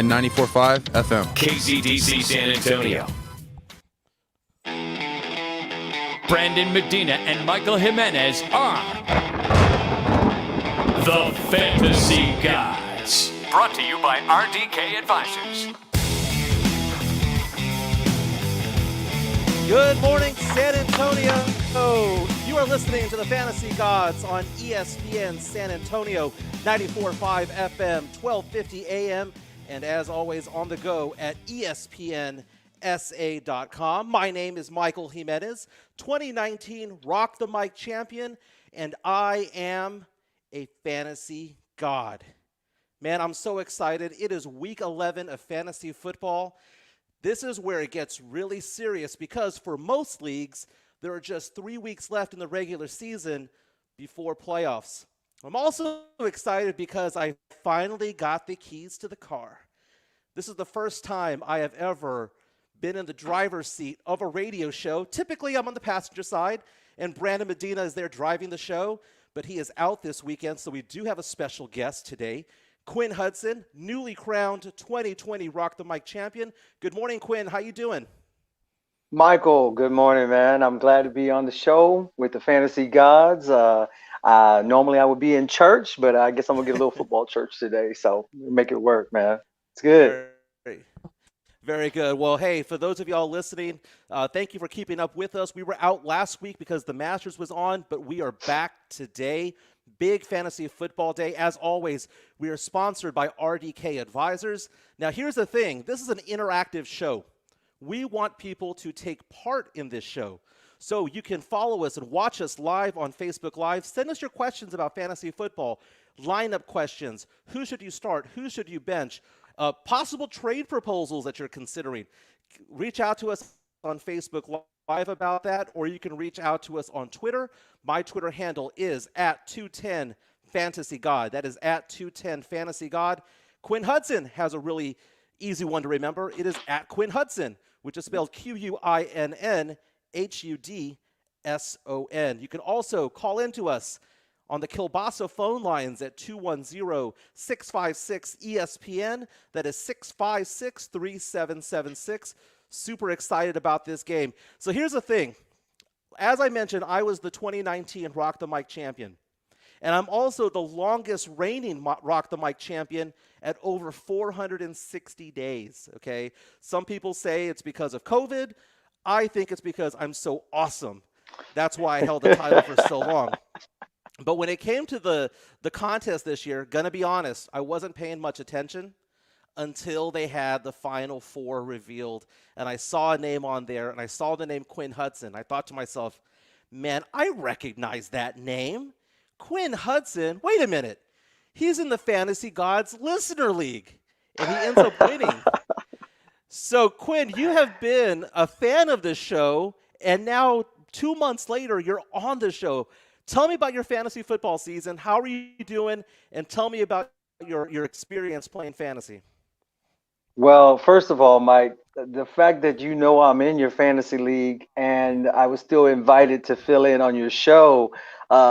and 94.5 FM. KZDC San Antonio. Brandon Medina and Michael Jimenez are the Fantasy Gods. Brought to you by RDK Advisors. Good morning, San Antonio. You are listening to the Fantasy Gods on ESPN San Antonio, 94.5 FM, 1250 AM, and as always on the go at ESPNSA.com. My name is Michael Jimenez, 2019 Rock the Mic champion, and I am a fantasy god. Man, I'm so excited. It is week 11 of fantasy football. This is where it gets really serious because for most leagues, there are just 3 weeks left in the regular season before playoffs. I'm also excited because I finally got the keys to the car. This is the first time I have ever been in the driver's seat of a radio show. Typically, I'm on the passenger side, and Brandon Medina is there driving the show, but he is out this weekend, so we do have a special guest today. Quinn Hudson, newly crowned 2020 Rock the Mic champion. Good morning, Quinn. How you doing? Michael, good morning, man. I'm glad to be on the show with the Fantasy Gods. Normally I would be in church, but I guess I'm going to get a little football church today, so make it work, man. It's good. Very good. Well, hey, for those of y'all listening, thank you for keeping up with us. We were out last week because the Masters was on, but we are back today. Big fantasy football day. As always, we are sponsored by RDK Advisors. Now, here's the thing. This is an interactive show. We want people to take part in this show. So you can follow us and watch us live on Facebook Live. Send us your questions about fantasy football, lineup questions. Who should you start? Who should you bench? Possible trade proposals that you're considering. Reach out to us on Facebook Live about that, or you can reach out to us on Twitter. My Twitter handle is @210FantasyGod. That is @210FantasyGod. Quinn Hudson has a really easy one to remember. It is @Quinn Hudson, which is spelled QUINNHUDSON. You can also call into us on the Kilbasa phone lines at 210-656-ESPN. That is 656-3776. Super excited about this game. So here's the thing. As I mentioned, I was the 2019 Rock the Mic champion. And I'm also the longest reigning Rock the Mic champion at over 460 days, okay? Some people say it's because of COVID. I think it's because I'm so awesome. That's why I held the title for so long. But when it came to the contest this year, gonna be honest, I wasn't paying much attention until they had the final four revealed. And I saw a name on there, and I saw the name Quinn Hudson. I thought to myself, man, I recognize that name. Quinn Hudson, wait a minute. He's in the Fantasy Gods Listener League, and he ends up winning. So, Quinn, you have been a fan of this show, and now 2 months later, you're on the show. Tell me about your fantasy football season. How are you doing? And tell me about your experience playing fantasy. Well, first of all, Mike, the fact that you know I'm in your fantasy league and I was still invited to fill in on your show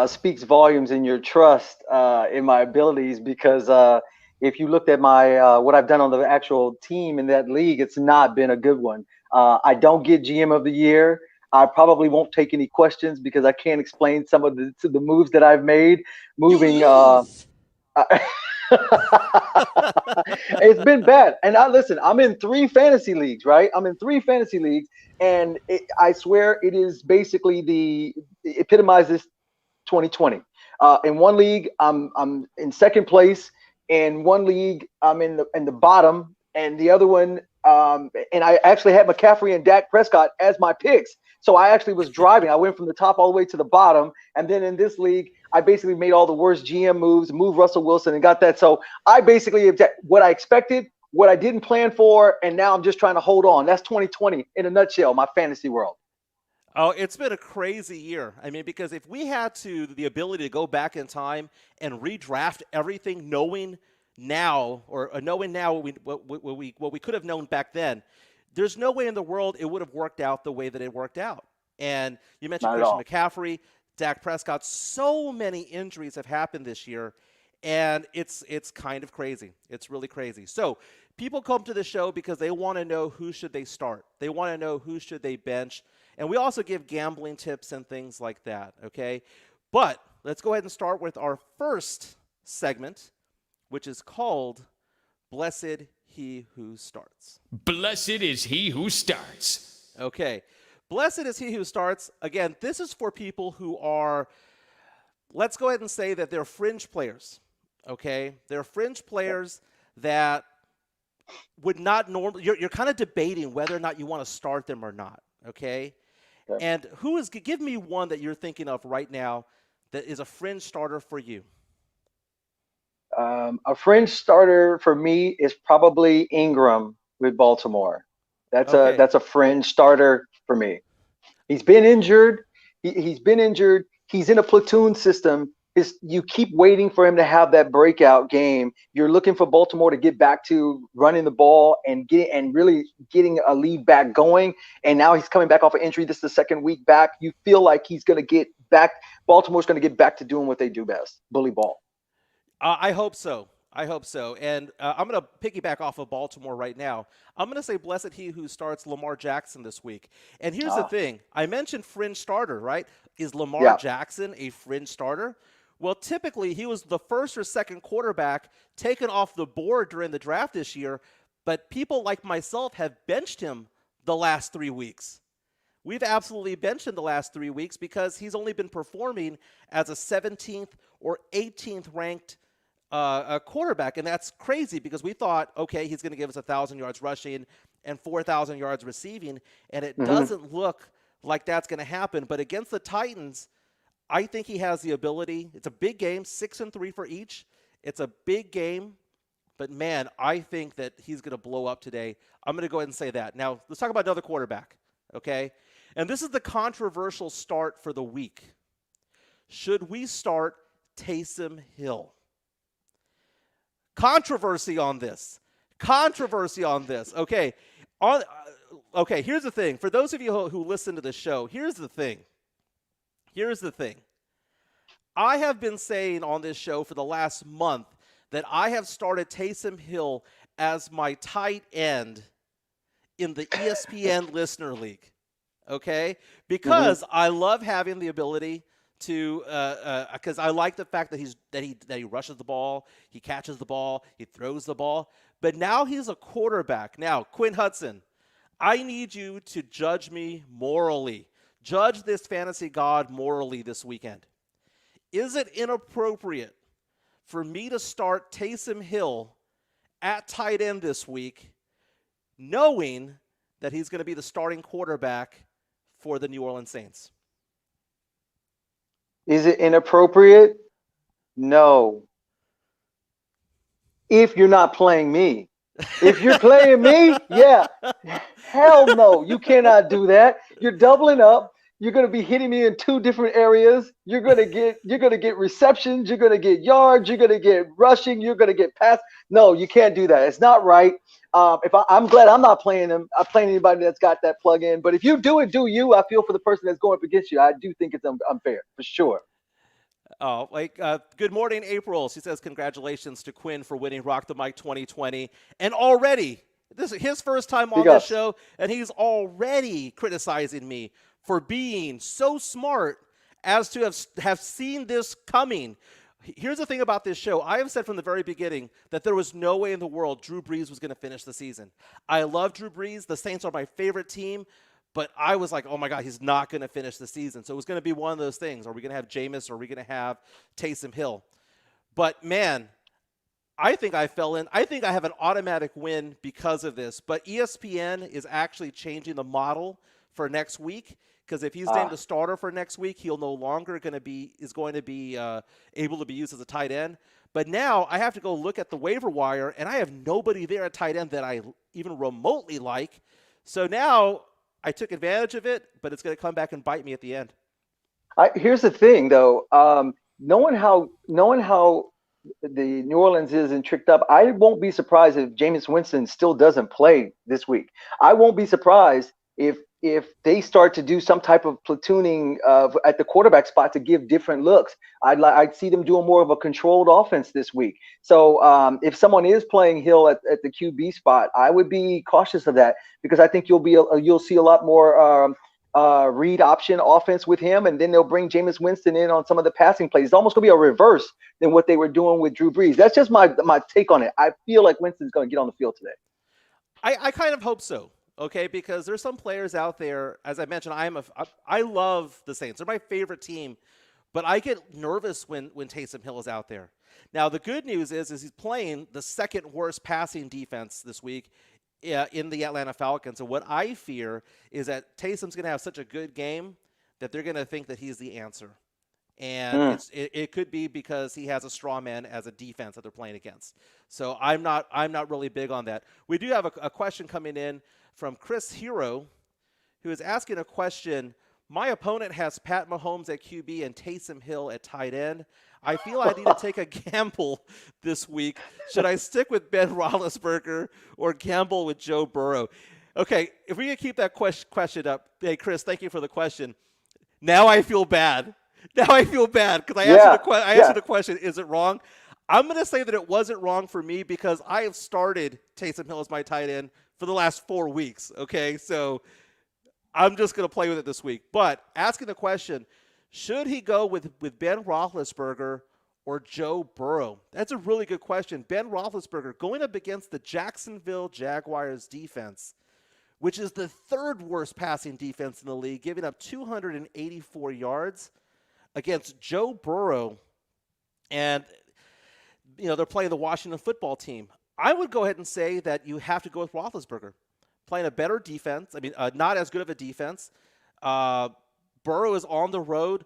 speaks volumes in your trust in my abilities because if you looked at my what I've done on the actual team in that league, it's not been a good one. I don't get GM of the year. I probably won't take any questions because I can't explain some of the moves that I've made. It's been bad. And listen, I'm in 3 fantasy leagues, right? I'm in 3 fantasy leagues, and I swear it is basically it epitomizes 2020. In one league, I'm in second place. In one league, I'm in the bottom, and the other one, and I actually had McCaffrey and Dak Prescott as my picks. So I actually was driving. I went from the top all the way to the bottom. And then in this league, I basically made all the worst GM moves, moved Russell Wilson and got that. So I basically, what I expected, what I didn't plan for, and now I'm just trying to hold on. That's 2020 in a nutshell, my fantasy world. Oh, it's been a crazy year. I mean, because if we had the ability to go back in time and redraft everything, knowing now what we could have known back then, there's no way in the world it would have worked out the way that it worked out. And you mentioned Christian McCaffrey, Dak Prescott. So many injuries have happened this year, and it's kind of crazy. It's really crazy. So people come to the show because they want to know who should they start. They want to know who should they bench. And we also give gambling tips and things like that, okay? But let's go ahead and start with our first segment, which is called Blessed He Who Starts. Blessed is he who starts. Okay. Blessed is he who starts. Again, this is for people who are, let's go ahead and say that they're fringe players, okay? They're fringe players that would not normally, you're kind of debating whether or not you want to start them or not, okay? And give me one that you're thinking of right now that is a fringe starter for you. A fringe starter for me is probably Ingram with Baltimore. That's a fringe starter for me. He's been injured. He's been injured. He's in a platoon system. You keep waiting for him to have that breakout game. You're looking for Baltimore to get back to running the ball and really getting a lead back going. And now he's coming back off an injury. This is the second week back. You feel like he's going to get back. Baltimore's going to get back to doing what they do best, bully ball. I hope so. And I'm going to piggyback off of Baltimore right now. I'm going to say blessed he who starts Lamar Jackson this week. And here's the thing. I mentioned fringe starter, right? Is Lamar Jackson a fringe starter? Well, typically he was the first or second quarterback taken off the board during the draft this year, but people like myself have benched him the last 3 weeks. We've absolutely benched him the last 3 weeks because he's only been performing as a 17th or 18th ranked quarterback, and that's crazy because we thought, okay, he's going to give us 1,000 yards rushing and 4,000 yards receiving, and it doesn't look like that's going to happen. But against the Titans, I think he has the ability. It's a big game, 6-3 for each. It's a big game, but man, I think that he's going to blow up today. I'm going to go ahead and say that. Now, let's talk about another quarterback, okay? And this is the controversial start for the week. Should we start Taysom Hill? Controversy on this. Okay. Okay, here's the thing. For those of you who listen to the show, here's the thing. I have been saying on this show for the last month that I have started Taysom Hill as my tight end in the ESPN Listener League. Okay? Because I love having the ability to because I like the fact that he rushes the ball, he catches the ball, he throws the ball. But now he's a quarterback. Now, Quinn Hudson, I need you to judge me morally. Judge this fantasy god morally this weekend. Is it inappropriate for me to start Taysom Hill at tight end this week, knowing that he's going to be the starting quarterback for the New Orleans Saints? Is it inappropriate? No. If you're not playing me. If you're playing me, yeah. Hell no. You cannot do that. You're doubling up. You're going to be hitting me in two different areas. You're going to get receptions. You're going to get yards. You're going to get rushing. You're going to get pass. No, you can't do that. It's not right. I'm glad I'm not playing him. I'm playing anybody that's got that plug in. But if you do it, do you? I feel for the person that's going up against you. I do think it's unfair for sure. Oh, good morning, April. She says congratulations to Quinn for winning Rock the Mic 2020. And already, this is his first time on this show, and he's already criticizing me for being so smart as to have seen this coming. Here's the thing about this show. I have said from the very beginning that there was no way in the world Drew Brees was going to finish the season. I love Drew Brees. The Saints are my favorite team. But I was like, oh, my God, he's not going to finish the season. So it was going to be one of those things. Are we going to have Jameis or are we going to have Taysom Hill? But, man, I think I fell in. I think I have an automatic win because of this. But ESPN is actually changing the model for next week, because if he's named a starter for next week, he'll no longer able to be used as a tight end. But now I have to go look at the waiver wire, and I have nobody there at tight end that I even remotely like. So now I took advantage of it, but it's going to come back and bite me at the end. Here's the thing, though. Knowing how the New Orleans is and tricked up, I won't be surprised if Jameis Winston still doesn't play this week. I won't be surprised if if they start to do some type of platooning at the quarterback spot to give different looks. I'd see them doing more of a controlled offense this week. So if someone is playing Hill at the QB spot, I would be cautious of that, because I think you'll see a lot more read option offense with him, and then they'll bring Jameis Winston in on some of the passing plays. It's almost going to be a reverse than what they were doing with Drew Brees. That's just my take on it. I feel like Winston's going to get on the field today. I kind of hope so. Okay, because there's some players out there, as I mentioned, I love the Saints. They're my favorite team, but I get nervous when Taysom Hill is out there. Now, the good news is he's playing the second worst passing defense this week in the Atlanta Falcons. And what I fear is that Taysom's going to have such a good game that they're going to think that he's the answer. And it could be because he has a straw man as a defense that they're playing against. So I'm not really big on that. We do have a question coming in from Chris Hero, who is asking a question. My opponent has Pat Mahomes at QB and Taysom Hill at tight end. I feel I need to take a gamble this week. Should I stick with Ben Roethlisberger or gamble with Joe Burrow? Okay, if we can keep that question up. Hey, Chris, thank you for the question. Now I feel bad. Now I feel bad because I answered the question, is it wrong? I'm going to say that it wasn't wrong for me because I have started Taysom Hill as my tight end for the last 4 weeks, okay? So I'm just going to play with it this week. But asking the question, should he go with Ben Roethlisberger or Joe Burrow? That's a really good question. Ben Roethlisberger going up against the Jacksonville Jaguars defense, which is the third worst passing defense in the league, giving up 284 yards against Joe Burrow. And, they're playing the Washington football team. I would go ahead and say that you have to go with Roethlisberger, playing a better defense. I mean, not as good of a defense. Burrow is on the road.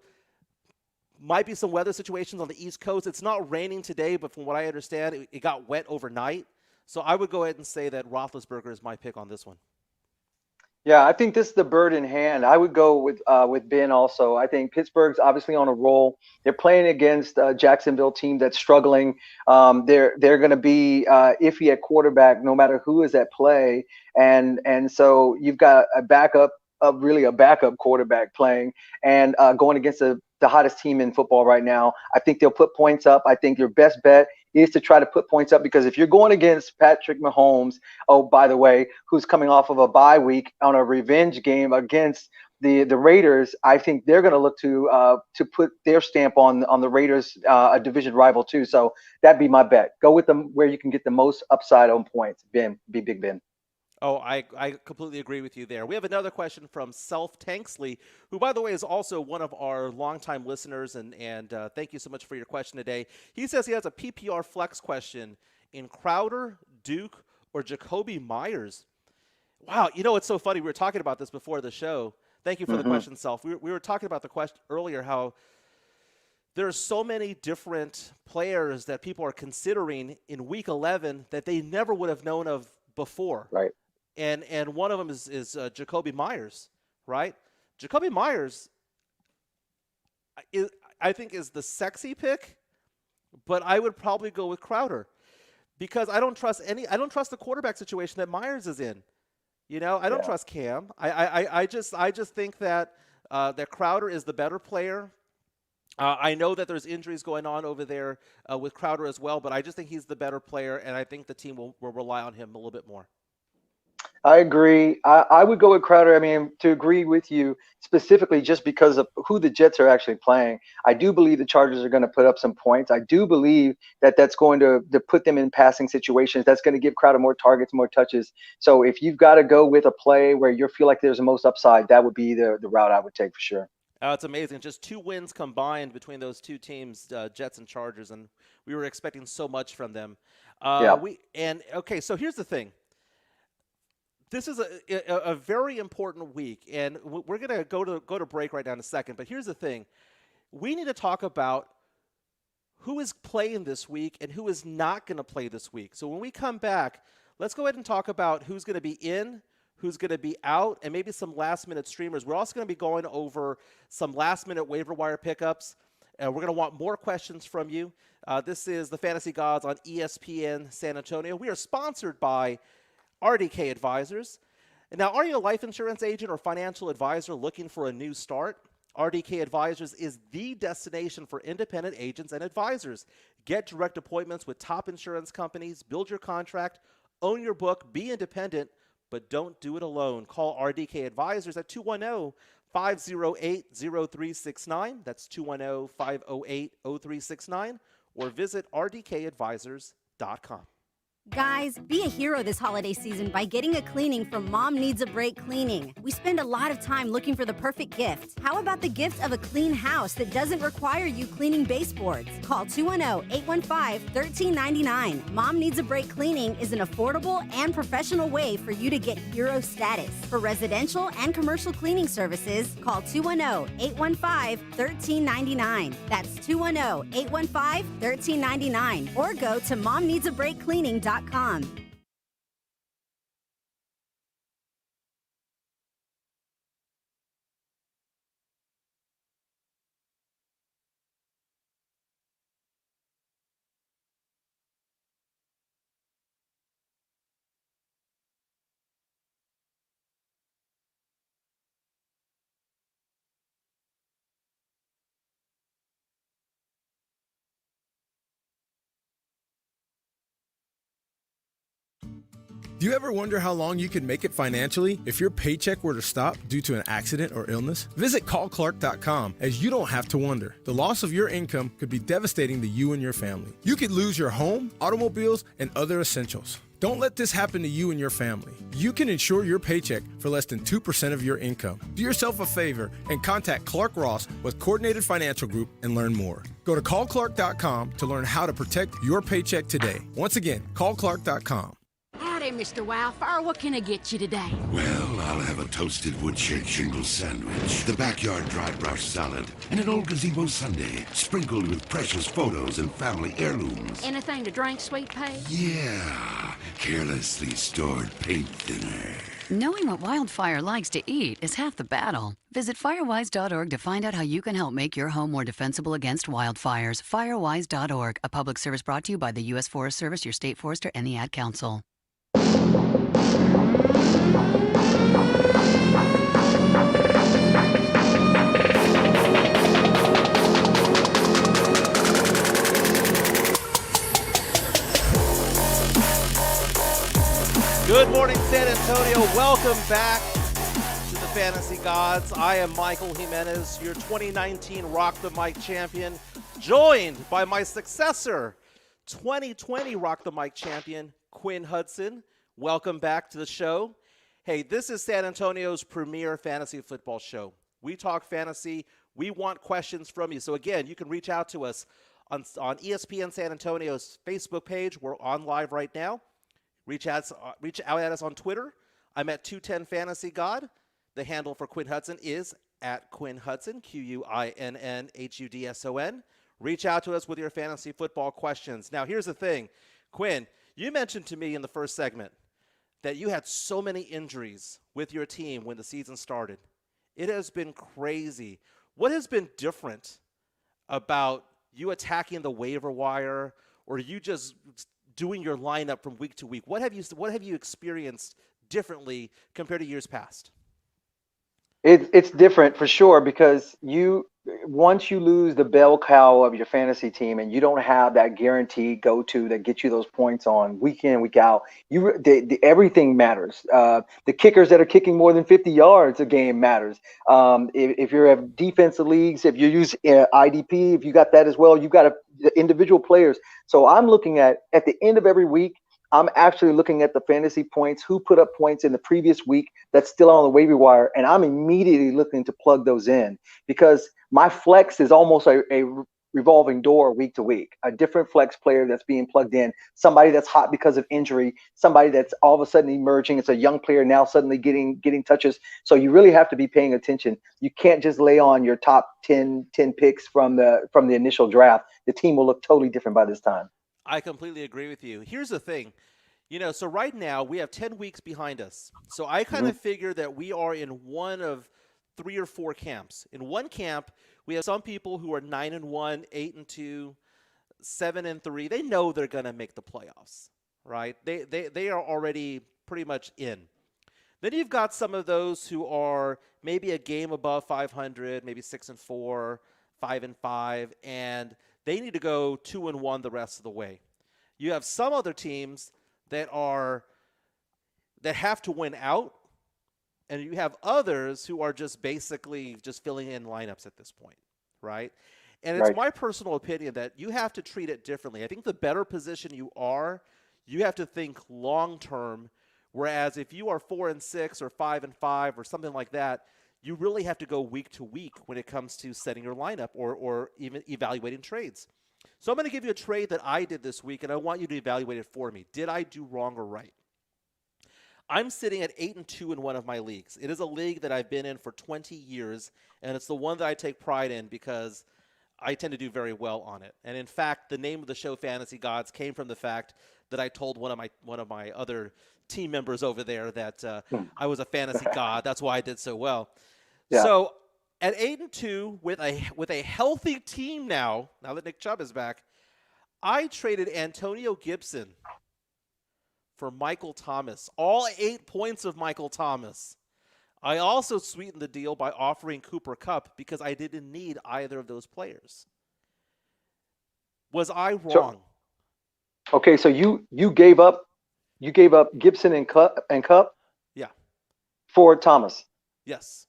Might be some weather situations on the East Coast. It's not raining today, but from what I understand, it got wet overnight. So I would go ahead and say that Roethlisberger is my pick on this one. Yeah, I think this is the bird in hand. I would go with Ben also. I think Pittsburgh's obviously on a roll. They're playing against a Jacksonville team that's struggling. They're going to be iffy at quarterback no matter who is at play, and so you've got a backup quarterback playing and going against the hottest team in football right now. I think they'll put points up. I think your best bet is to try to put points up, because if you're going against Patrick Mahomes, oh, by the way, who's coming off of a bye week on a revenge game against the Raiders, I think they're going to look to put their stamp on the Raiders, a division rival too. So that'd be my bet. Go with them where you can get the most upside on points. Ben, be Big Ben. Oh, I completely agree with you there. We have another question from Self Tanksley, who, by the way, is also one of our longtime listeners, and thank you so much for your question today. He says he has a PPR flex question in Crowder, Duke, or Jacoby Myers. Wow, it's so funny. We were talking about this before the show. Thank you for the question, Self. We were talking about the question earlier, how there are so many different players that people are considering in Week 11 that they never would have known of before. Right. And one of them is Jacoby Myers, right? Jacoby Myers, I think, is the sexy pick, but I would probably go with Crowder because I don't trust the quarterback situation that Myers is in. I don't trust Cam. I just think that that Crowder is the better player. I know that there's injuries going on over there with Crowder as well, but I just think he's the better player, and I think the team will rely on him a little bit more. I agree. I would go with Crowder. I mean, to agree with you specifically just because of who the Jets are actually playing. I do believe the Chargers are going to put up some points. I do believe that that's going to put them in passing situations. That's going to give Crowder more targets, more touches. So if you've got to go with a play where you feel like there's the most upside, that would be the route I would take for sure. It's amazing. Just 2 wins combined between those two teams, Jets and Chargers, and we were expecting so much from them. So here's the thing. This is a very important week, and we're going to go to break right now in a second. But here's the thing. We need to talk about who is playing this week and who is not going to play this week. So when we come back, let's go ahead and talk about who's going to be in, who's going to be out, and maybe some last-minute streamers. We're also going to be going over some last-minute waiver wire pickups. We're going to want more questions from you. This is the Fantasy Gods on ESPN San Antonio. We are sponsored by RDK Advisors. And now, are you a life insurance agent or financial advisor looking for a new start? RDK Advisors is the destination for independent agents and advisors. Get direct appointments with top insurance companies, build your contract, own your book, be independent, but don't do it alone. Call RDK Advisors at 210-508-0369. That's 210-508-0369. Or visit rdkadvisors.com. Guys, be a hero this holiday season by getting a cleaning from Mom Needs a Break Cleaning. We spend a lot of time looking for the perfect gift. How about the gift of a clean house that doesn't require you cleaning baseboards? Call 210-815-1399. Mom Needs a Break Cleaning is an affordable and professional way for you to get hero status. For residential and commercial cleaning services, call 210-815-1399. That's 210-815-1399. Or go to momneedsabreakcleaning.com. Do you ever wonder how long you could make it financially if your paycheck were to stop due to an accident or illness? Visit callclark.com, as you don't have to wonder. The loss of your income could be devastating to you and your family. You could lose your home, automobiles, and other essentials. Don't let this happen to you and your family. You can insure your paycheck for less than 2% of your income. Do yourself a favor and contact Clark Ross with Coordinated Financial Group and learn more. Go to callclark.com to learn how to protect your paycheck today. Once again, callclark.com. Howdy, Mr. Wildfire. What can I get you today? Well, I'll have a toasted woodshed shingle sandwich, the backyard dry brush salad, and an old gazebo sundae sprinkled with precious photos and family heirlooms. Anything to drink, sweet pea? Yeah, carelessly stored paint thinner. Knowing what Wildfire likes to eat is half the battle. Visit firewise.org to find out how you can help make your home more defensible against wildfires. Firewise.org, a public service brought to you by the U.S. Forest Service, your state forester, and the Ad Council. Good morning, San Antonio. Welcome back to the Fantasy Gods. I am Michael Jimenez, your 2019 Rock the Mic champion, joined by my successor, 2020 Rock the Mic champion, Quinn Hudson. Welcome back to the show. Hey, this is San Antonio's premier fantasy football show. We talk fantasy. We want questions from you. So again, you can reach out to us on ESPN San Antonio's Facebook page. We're on live right now. Reach out at us on Twitter. I'm at 210 Fantasy God. The handle for Quinn Hudson is at Quinn Hudson, QUINNHUDSON. Reach out to us with your fantasy football questions. Now, here's the thing. Quinn, you mentioned to me in the first segment that you had so many injuries with your team when the season started. It has been crazy. What has been different about you attacking the waiver wire, or you just doing your lineup from week to week? What have you experienced differently compared to years past? It's different for sure, because once you lose the bell cow of your fantasy team and you don't have that guaranteed go-to that gets you those points on week in, week out, everything matters. The kickers that are kicking more than 50 yards a game matters. If you're at defensive leagues, if you use IDP, if you got that as well, you've got the individual players. So I'm looking at the end of every week, I'm actually looking at the fantasy points, who put up points in the previous week that's still on the waiver wire, and I'm immediately looking to plug those in, because my flex is almost a revolving door week to week. A different flex player that's being plugged in, somebody that's hot because of injury, somebody that's all of a sudden emerging. It's a young player now suddenly getting touches. So you really have to be paying attention. You can't just lay on your top 10 picks from the initial draft. The team will look totally different by this time. I completely agree with you. Here's the thing. So right now we have 10 weeks behind us. So I kind of figure that we are in one of 3 or 4 camps. In one camp, we have some people who are 9-1, 8-2, 7-3. They know they're going to make the playoffs, right? They are already pretty much in. Then you've got some of those who are maybe a game above 500, maybe 6-4, 5-5, and they need to go 2-1 the rest of the way. You have some other teams that have to win out, and you have others who are just basically just filling in lineups at this point, right? And it's my personal opinion that you have to treat it differently. I think the better position you have to think long-term, whereas if you are 4-6 or 5-5 or something like that, you really have to go week to week when it comes to setting your lineup or even evaluating trades. So I'm going to give you a trade that I did this week, and I want you to evaluate it for me. Did I do wrong or right? I'm sitting at 8-2 in one of my leagues. It is a league that I've been in for 20 years, and it's the one that I take pride in because I tend to do very well on it. And in fact, the name of the show, Fantasy Gods, came from the fact that I told one of my other team members over there that I was a fantasy god. That's why I did so well. Yeah. So at 8-2 with a healthy team now that Nick Chubb is back, I traded Antonio Gibson for Michael Thomas. All 8 points of Michael Thomas. I also sweetened the deal by offering Cooper Kupp because I didn't need either of those players. Was I wrong? Okay, so you gave up Gibson and Kupp? Yeah. For Thomas. Yes.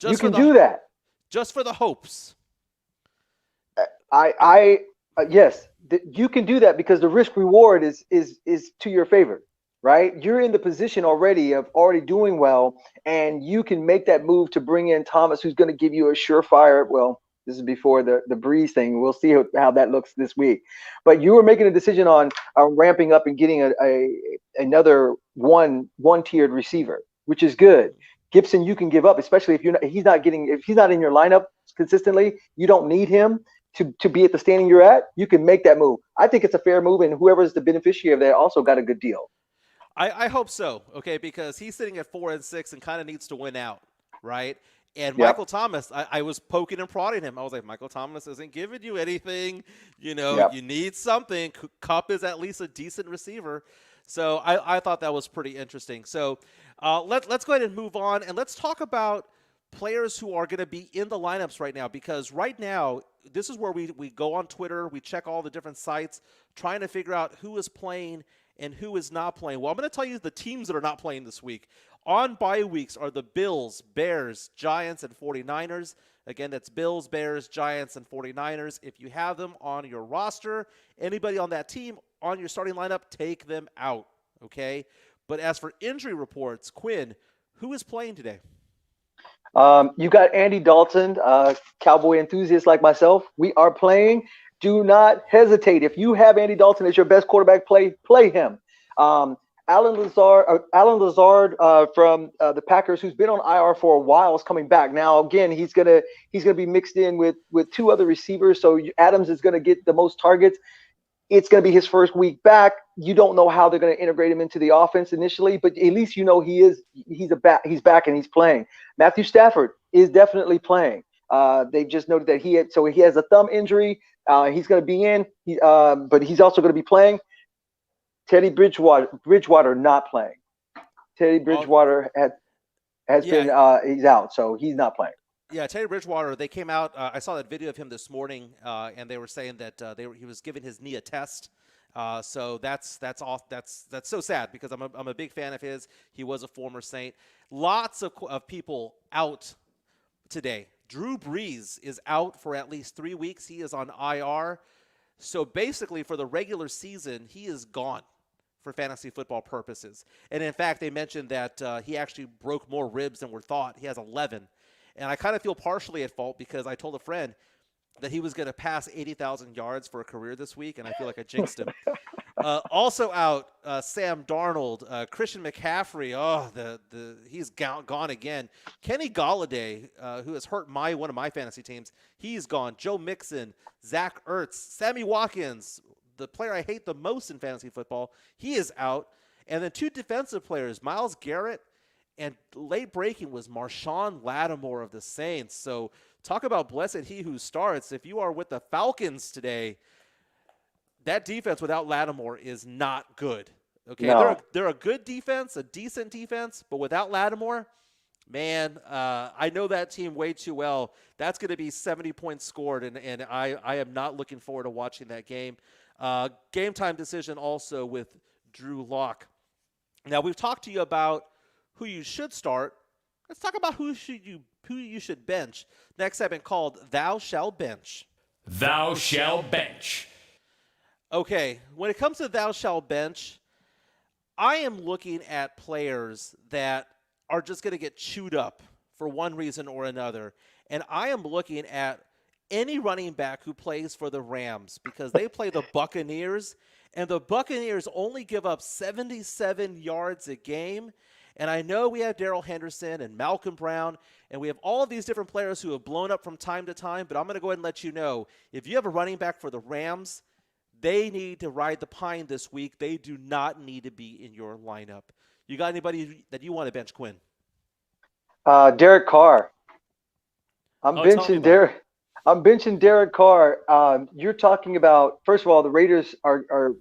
You can do that. Just for the hopes. Yes, you can do that because the risk reward is to your favor, right? You're in the position already of doing well, and you can make that move to bring in Thomas, who's going to give you a surefire. Well, this is before the Brees thing. We'll see how that looks this week. But you were making a decision on ramping up and getting another one-tiered receiver, which is good. Gibson, you can give up, especially if he's not in your lineup consistently. You don't need him to be at the standing you're at. You can make that move. I think it's a fair move, and whoever's the beneficiary of that also got a good deal. I hope so, okay, because he's sitting at 4-6 and kind of needs to win out, right? And Michael Thomas, I was poking and prodding him. I was like, Michael Thomas isn't giving you anything. You need something. Kupp is at least a decent receiver. So I thought that was pretty interesting. So let's go ahead and move on, and let's talk about players who are going to be in the lineups right now, because right now, this is where we go on Twitter, we check all the different sites, trying to figure out who is playing and who is not playing. Well, I'm going to tell you the teams that are not playing this week. On bye weeks are the Bills, Bears, Giants, and 49ers. Again, that's Bills, Bears, Giants, and 49ers. If you have them on your roster, anybody on that team on your starting lineup, take them out, okay? But as for injury reports, Quinn, who is playing today? You got Andy Dalton, Cowboy enthusiast like myself. We are playing. Do not hesitate. If you have Andy Dalton as your best quarterback, play him. Alan Lazard from the Packers, who's been on IR for a while, is coming back. Now, again, he's gonna be mixed in with 2 other receivers. So Adams is gonna get the most targets. It's gonna be his first week back. You don't know how they're gonna integrate him into the offense initially, but at least you know he's back and he's playing. Matthew Stafford is definitely playing. They just noted that he has a thumb injury. He's gonna be in, but he's also gonna be playing. Teddy Bridgewater not playing. Teddy Bridgewater has been he's out, so he's not playing. Yeah, Teddy Bridgewater. They came out. I saw that video of him this morning, and they were saying that he was giving his knee a test. So that's so sad because I'm a big fan of his. He was a former Saint. Lots of people out today. Drew Brees is out for at least 3 weeks. He is on IR. So basically, for the regular season, he is gone for fantasy football purposes. And in fact, they mentioned that he actually broke more ribs than were thought. He has 11. And I kind of feel partially at fault because I told a friend that he was going to pass 80,000 yards for a career this week, and I feel like I jinxed him. Also out, Sam Darnold, Christian McCaffrey. He's gone again. Kenny Golladay, who has hurt one of my fantasy teams, he's gone. Joe Mixon, Zach Ertz, Sammy Watkins, the player I hate the most in fantasy football, he is out. And then 2 defensive players, Myles Garrett, and late breaking was Marshawn Lattimore of the Saints. So talk about blessed he who starts. If you are with the Falcons today, that defense without Lattimore is not good. Okay, No. they're a good defense, a decent defense, but without Lattimore, man, I know that team way too well. That's going to be 70 points scored, and I am not looking forward to watching that game. Game time decision also with Drew Locke. Now, we've talked to you about who you should start. Let's talk about who you should bench. Next segment called Thou Shall Bench. Thou shall bench. Okay, when it comes to Thou Shall Bench, I am looking at players that are just going to get chewed up for one reason or another. And I am looking at any running back who plays for the Rams because they play the Buccaneers, and the Buccaneers only give up 77 yards a game. And I know we have Darrell Henderson and Malcolm Brown, and we have all of these different players who have blown up from time to time, but I'm going to go ahead and let you know, if you have a running back for the Rams, they need to ride the pine this week. They do not need to be in your lineup. You got anybody that you want to bench, Quinn? Derek Carr. I'm tell me about it. I'm benching Derek Carr. You're talking about, first of all, the Raiders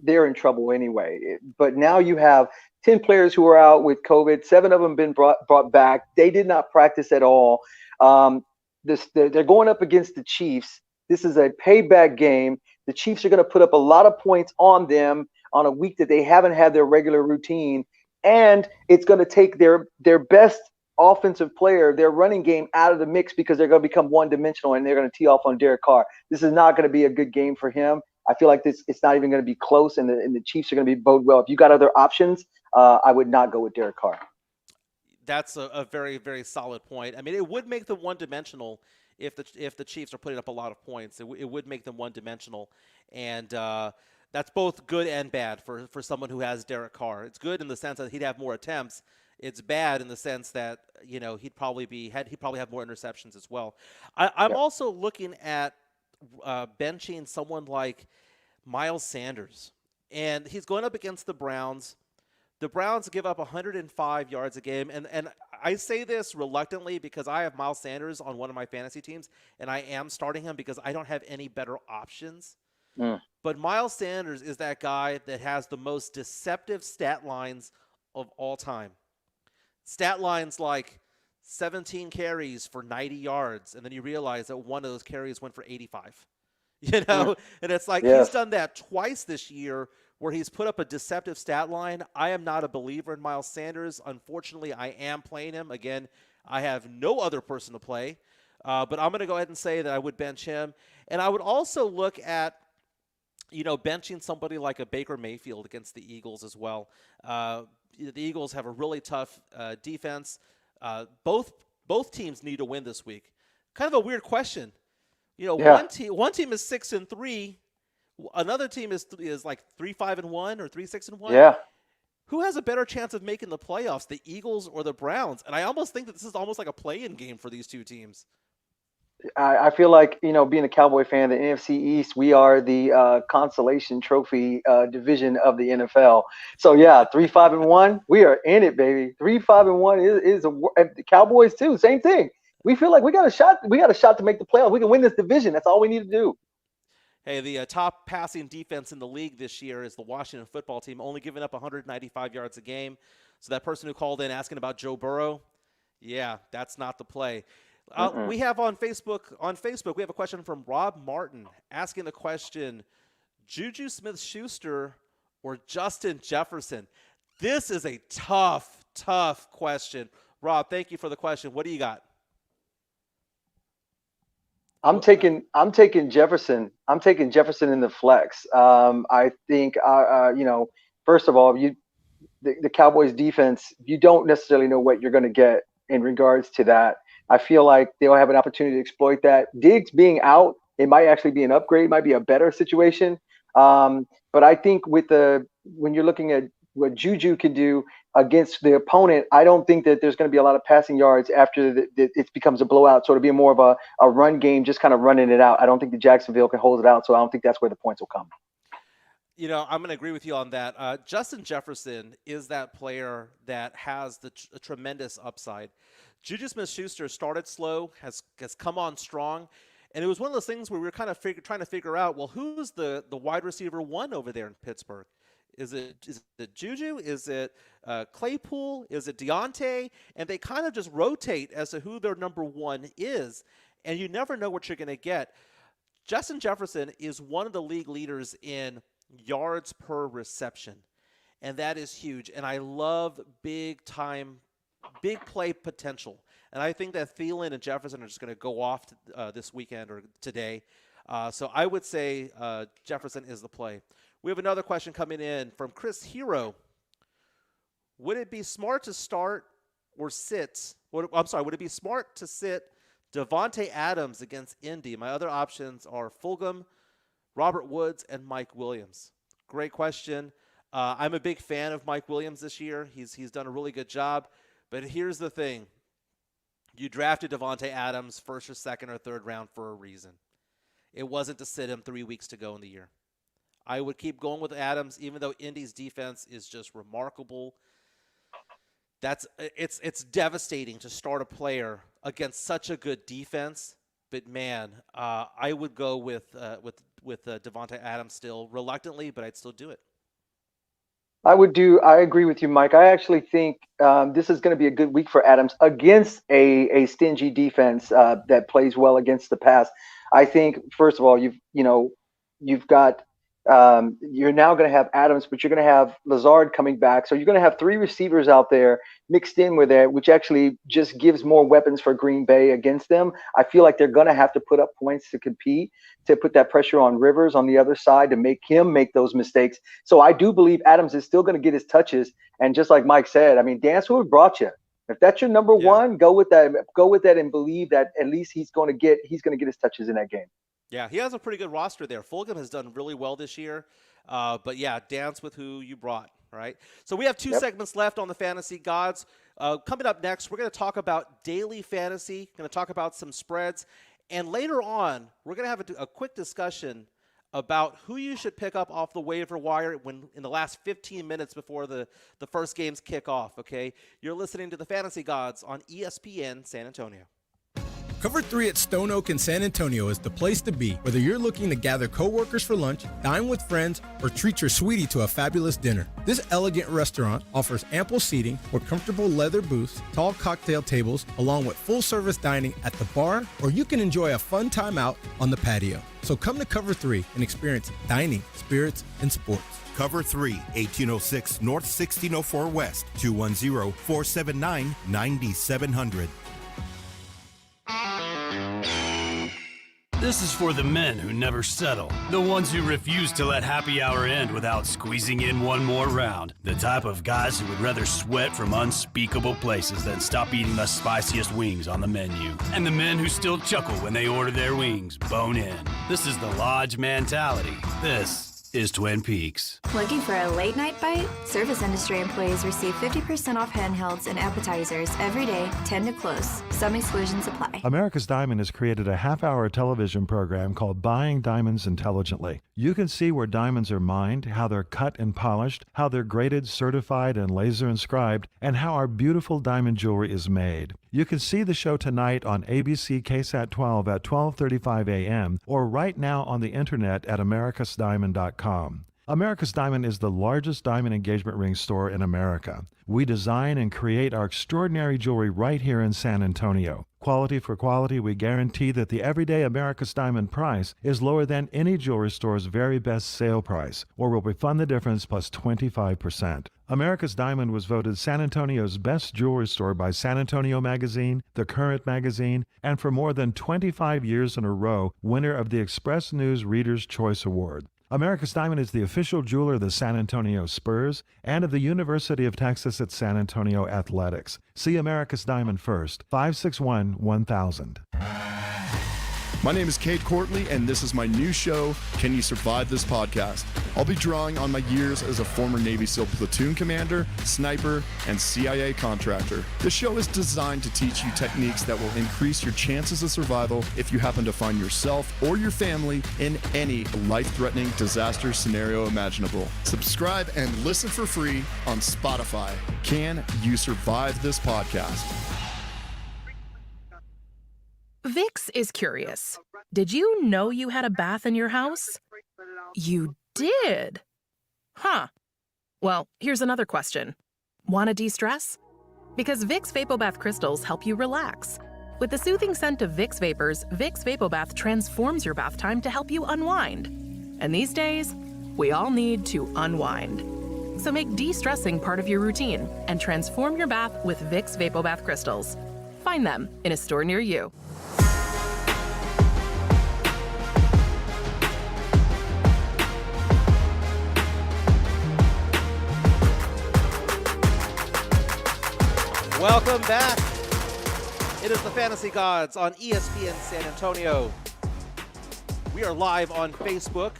they're in trouble anyway. But now you have 10 players who are out with COVID. 7 of them been brought back. They did not practice at all. They're going up against the Chiefs. This is a payback game. The Chiefs are going to put up a lot of points on them on a week that they haven't had their regular routine. And it's going to take their best offensive player, their running game, out of the mix because they're going to become one-dimensional and they're going to tee off on Derek Carr. This is not going to be a good game for him. I feel like it's not even going to be close, and the Chiefs are going to be bode well. If you got other options, I would not go with Derek Carr. That's a very, very solid point. I mean, it would make them one-dimensional if the Chiefs are putting up a lot of points. It would make them one-dimensional, and that's both good and bad for someone who has Derek Carr. It's good in the sense that he'd have more attempts. It's bad in the sense that he'd probably have more interceptions as well. I'm also looking at benching someone like Miles Sanders, and he's going up against the Browns. The Browns give up 105 yards a game, and I say this reluctantly because I have Miles Sanders on one of my fantasy teams, and I am starting him because I don't have any better options. But Miles Sanders is that guy that has the most deceptive stat lines of all time. Stat lines like 17 carries for 90 yards, and then you realize that one of those carries went for 85. And it's like he's done that twice this year where he's put up a deceptive stat line. I am not a believer in Miles Sanders. Unfortunately, I am playing him. Again, I have no other person to play. But I'm going to go ahead and say that I would bench him. And I would also look at, benching somebody like a Baker Mayfield against the Eagles as well. The Eagles have a really tough defense. Both teams need to win this week. Kind of a weird question. One team is 6-3. Another team is like 3-5-1 or 3-6-1. Yeah. Who has a better chance of making the playoffs, the Eagles or the Browns? And I almost think that this is almost like a play-in game for these two teams. I feel like, being a Cowboy fan, the NFC East, we are the consolation trophy division of the NFL. So, 3-5-1, we are in it, baby. 3-5-1 is the Cowboys too. Same thing. We feel like we got a shot. We got a shot to make the playoffs. We can win this division. That's all we need to do. Hey, the top passing defense in the league this year is the Washington football team, only giving up 195 yards a game. So that person who called in asking about Joe Burrow, that's not the play. We have on Facebook, we have a question from Rob Martin asking the question, Juju Smith-Schuster or Justin Jefferson? This is a tough question. Rob, thank you for the question. What do you got? I'm taking Jefferson. I'm taking Jefferson in the flex. I think, first of all, the Cowboys defense, you don't necessarily know what you're going to get in regards to that. I feel like they'll have an opportunity to exploit that. Diggs being out, it might actually be an upgrade. It might be a better situation. But I think when you're looking at what Juju can do against the opponent, I don't think that there's going to be a lot of passing yards after it becomes a blowout. So it'll be more of a run game, just kind of running it out. I don't think the Jacksonville can hold it out, so I don't think that's where the points will come. I'm going to agree with you on that. Justin Jefferson is that player that has a tremendous upside. Juju Smith-Schuster started slow, has come on strong, and it was one of those things where we were kind of trying to figure out, well, who's the wide receiver one over there in Pittsburgh? Is it Juju? Is it Claypool? Is it Deontay? And they kind of just rotate as to who their number one is, and you never know what you're going to get. Justin Jefferson is one of the league leaders in yards per reception, and that is huge. And I love big play potential. And I think that Thielen and Jefferson are just going to go off this weekend or today. So I would say Jefferson is the play. We have another question coming in from Chris Hero. Would it be smart to start or sit? Would it be smart to sit Devonte Adams against Indy? My other options are Fulgham, Robert Woods, and Mike Williams. Great question. I'm a big fan of Mike Williams this year. He's done a really good job. But here's the thing. You drafted Devonte Adams first or second or third round for a reason. It wasn't to sit him 3 weeks to go in the year. I would keep going with Adams, even though Indy's defense is just remarkable. It's devastating to start a player against such a good defense. But man, I would go with Devonte Adams still reluctantly, but I'd still do it. I agree with you, Mike. I actually think this is going to be a good week for Adams against a stingy defense that plays well against the pass. I think, first of all, you've got you're now going to have Adams, but you're going to have Lazard coming back. So you're going to have three receivers out there mixed in with it, which actually just gives more weapons for Green Bay against them. I feel like they're going to have to put up points to compete, to put that pressure on Rivers on the other side to make him make those mistakes. So I do believe Adams is still going to get his touches. And just like Mike said, I mean, dance who brought you. If that's your number one, go with that. Go with that and believe that at least he's going to get his touches in that game. Yeah, he has a pretty good roster there. Fulgham has done really well this year. But, yeah, dance with who you brought, right? So we have two segments left on the Fantasy Gods. Coming up next, we're going to talk about daily fantasy, going to talk about some spreads. And later on, we're going to have a quick discussion about who you should pick up off the waiver wire in the last 15 minutes before the first games kick off, okay? You're listening to the Fantasy Gods on ESPN San Antonio. Cover 3 at Stone Oak in San Antonio is the place to be, whether you're looking to gather coworkers for lunch, dine with friends, or treat your sweetie to a fabulous dinner. This elegant restaurant offers ample seating with comfortable leather booths, tall cocktail tables, along with full-service dining at the bar, or you can enjoy a fun time out on the patio. So come to Cover 3 and experience dining, spirits, and sports. Cover 3, 1806 North 1604 West, 210-479-9700. This is for the men who never settle. The ones who refuse to let happy hour end without squeezing in one more round. The type of guys who would rather sweat from unspeakable places than stop eating the spiciest wings on the menu. And the men who still chuckle when they order their wings bone in. This is the Lodge mentality. This is Twin Peaks. Looking for a late night bite? Service industry employees receive 50% off handhelds and appetizers every day, 10 to close. Some exclusions apply. America's Diamond has created a half-hour television program called Buying Diamonds Intelligently. You can see where diamonds are mined, how they're cut and polished, how they're graded, certified, and laser inscribed, and how our beautiful diamond jewelry is made. You can see the show tonight on ABC KSAT 12 at 12:35 a.m. or right now on the internet at americasdiamond.com. America's Diamond is the largest diamond engagement ring store in America. We design and create our extraordinary jewelry right here in San Antonio. Quality for quality, we guarantee that the everyday America's Diamond price is lower than any jewelry store's very best sale price, or we'll refund the difference plus 25%. America's Diamond was voted San Antonio's best jewelry store by San Antonio Magazine, The Current Magazine, and for more than 25 years in a row, winner of the Express News Reader's Choice Award. America's Diamond is the official jeweler of the San Antonio Spurs and of the University of Texas at San Antonio Athletics. See America's Diamond first, 561-1000. My name is Cade Courtley, and this is my new show, Can You Survive This Podcast? I'll be drawing on my years as a former Navy SEAL platoon commander, sniper, and CIA contractor. The show is designed to teach you techniques that will increase your chances of survival if you happen to find yourself or your family in any life-threatening disaster scenario imaginable. Subscribe and listen for free on Spotify. Can You Survive This Podcast? Vix is curious. Did you know you had a bath in your house? You did? Huh. Well, here's another question. Want to de-stress? Because Vicks VapoBath Crystals help you relax. With the soothing scent of Vicks Vapors, Vicks VapoBath transforms your bath time to help you unwind. And these days, we all need to unwind. So make de-stressing part of your routine and transform your bath with Vicks VapoBath Crystals. Find them in a store near you. Welcome back. It is the Fantasy Gods on ESPN San Antonio. We are live on Facebook.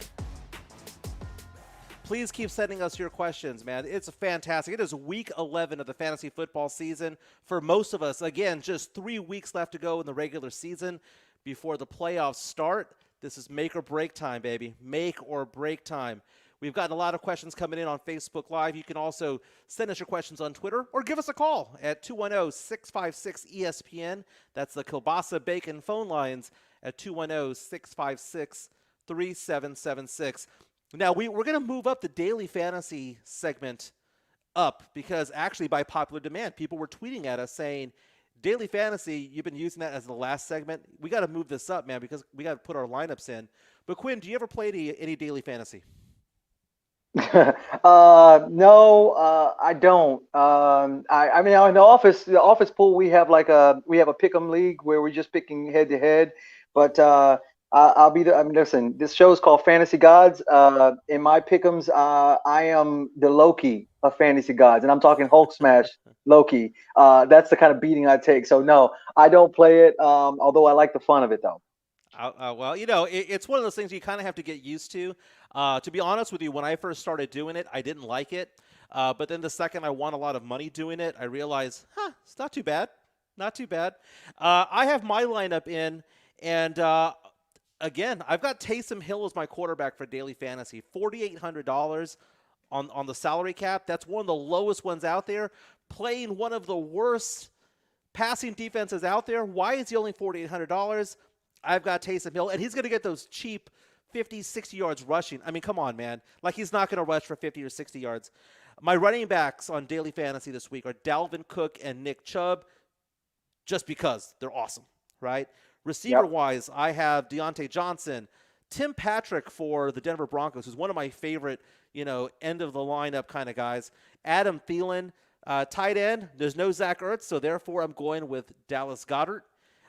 Please keep sending us your questions, man. It's fantastic. It is week 11 of the fantasy football season. For most of us, again, just 3 weeks left to go in the regular season before the playoffs start. This is make or break time, baby. Make or break time. We've gotten a lot of questions coming in on Facebook Live. You can also send us your questions on Twitter or give us a call at 210-656-ESPN. That's the Kielbasa Bacon phone lines at 210-656-3776. Now, we're going to move up the daily fantasy segment up because actually by popular demand, people were tweeting at us saying, daily fantasy, you've been using that as the last segment. We got to move this up, man, because we got to put our lineups in. But Quinn, do you ever play any daily fantasy? No, I don't. I mean, in the office pool, we have a pick'em league where we're just picking head to head. But listen, this show is called Fantasy Gods. In my pick'ems, I am the Loki of Fantasy Gods, and I'm talking Hulk smash Loki. That's the kind of beating I take. So no, I don't play it. Although I like the fun of it though. Well, it's one of those things you kind of have to get used to. To be honest with you, when I first started doing it, I didn't like it. But then the second I won a lot of money doing it, I realized, it's not too bad. Not too bad. I have my lineup in, and again, I've got Taysom Hill as my quarterback for daily fantasy, $4,800 on the salary cap. That's one of the lowest ones out there, playing one of the worst passing defenses out there. Why is he only $4,800? I've got Taysom Hill, and he's going to get those cheap 50, 60 yards rushing. I mean, come on, man. Like, he's not going to rush for 50 or 60 yards. My running backs on daily fantasy this week are Dalvin Cook and Nick Chubb, just because they're awesome, right? Receiver-wise, I have Deontay Johnson, Tim Patrick for the Denver Broncos, who's one of my favorite, end-of-the-lineup kind of guys. Adam Thielen, tight end. There's no Zach Ertz, so therefore I'm going with Dallas Goedert.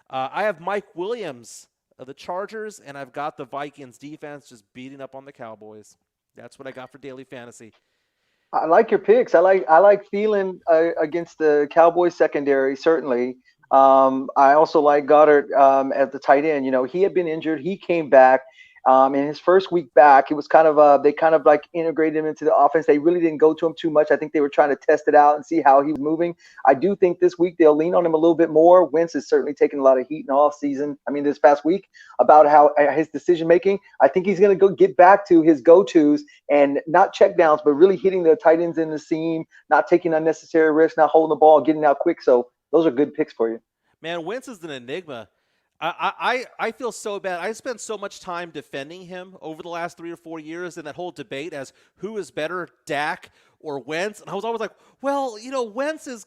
I have Mike Williams of the Chargers, and I've got the Vikings defense just beating up on the Cowboys. That's what I got for daily fantasy. I like your picks. I like Thielen against the Cowboys secondary, certainly. I also like Goddard at the tight end. He had been injured. He came back. In his first week back, it was kind of they kind of like integrated him into the offense. They really didn't go to him too much. I think they were trying to test it out and see how he was moving. I do think this week they'll lean on him a little bit more. Wentz is certainly taking a lot of heat in the offseason. This past week about how his decision making. I think he's going to go get back to his go-tos and not check downs, but really hitting the tight ends in the seam, not taking unnecessary risks, not holding the ball, getting out quick. So those are good picks for you. Man, Wentz is an enigma. I feel so bad. I spent so much time defending him over the last 3 or 4 years in that whole debate as who is better, Dak or Wentz. And I was always like, well, Wentz is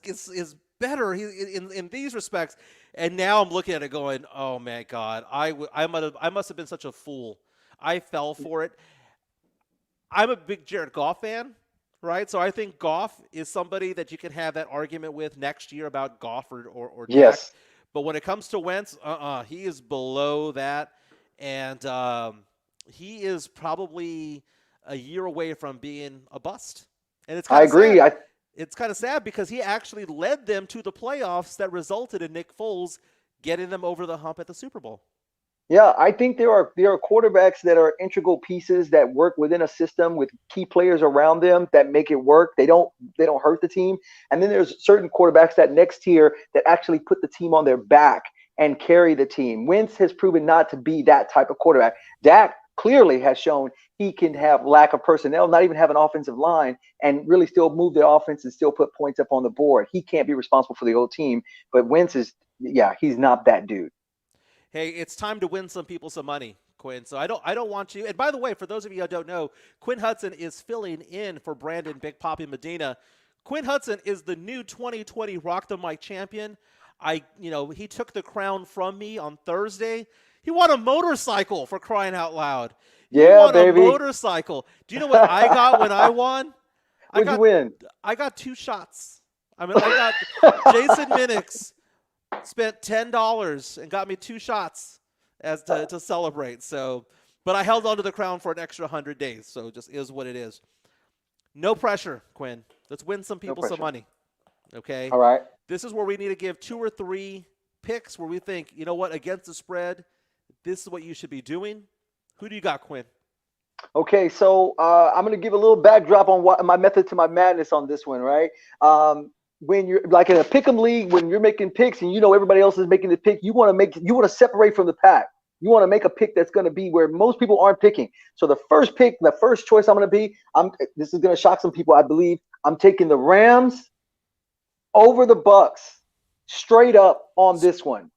better in these respects. And now I'm looking at it going, oh, my God, I must have been such a fool. I fell for it. I'm a big Jared Goff fan, right? So I think Goff is somebody that you can have that argument with next year about Goff or Dak. Yes. But when it comes to Wentz, he is below that, and he is probably a year away from being a bust. And it's kind of agree. It's kind of sad because he actually led them to the playoffs that resulted in Nick Foles getting them over the hump at the Super Bowl. Yeah, I think there are quarterbacks that are integral pieces that work within a system with key players around them that make it work. They don't hurt the team. And then there's certain quarterbacks that next tier that actually put the team on their back and carry the team. Wentz has proven not to be that type of quarterback. Dak clearly has shown he can have lack of personnel, not even have an offensive line, and really still move the offense and still put points up on the board. He can't be responsible for the whole team. But Wentz he's not that dude. Hey, it's time to win some people some money. Quinn. So I don't want you. And by the way, for those of you who don't know, Quinn Hudson is filling in for Brandon Big Papi Medina. Quinn Hudson is the new 2020 Rock the Mic champion. He took the crown from me on Thursday. He won a motorcycle, for crying out loud. Yeah, won baby. A motorcycle. Do you know what I got when I won? What'd you win? I got 2 shots. I got Jason Minix spent $10 and got me 2 shots to celebrate. So, but I held on to the crown for an extra 100 days. So it just is what it is. No pressure, Quinn. Let's win some people some money. Okay? All right. This is where we need to give 2 or 3 picks where we think, you know what, against the spread, this is what you should be doing. Who do you got, Quinn? Okay, so I'm going to give a little backdrop on what my method to my madness on this one, right? When you're like in a pick'em league, when you're making picks and you know everybody else is making the pick, you want to separate from the pack. You want to make a pick that's going to be where most people aren't picking. So the first pick, the first choice I'm going to be, this is going to shock some people, I believe. I'm taking the Rams over the Bucks straight up on this one.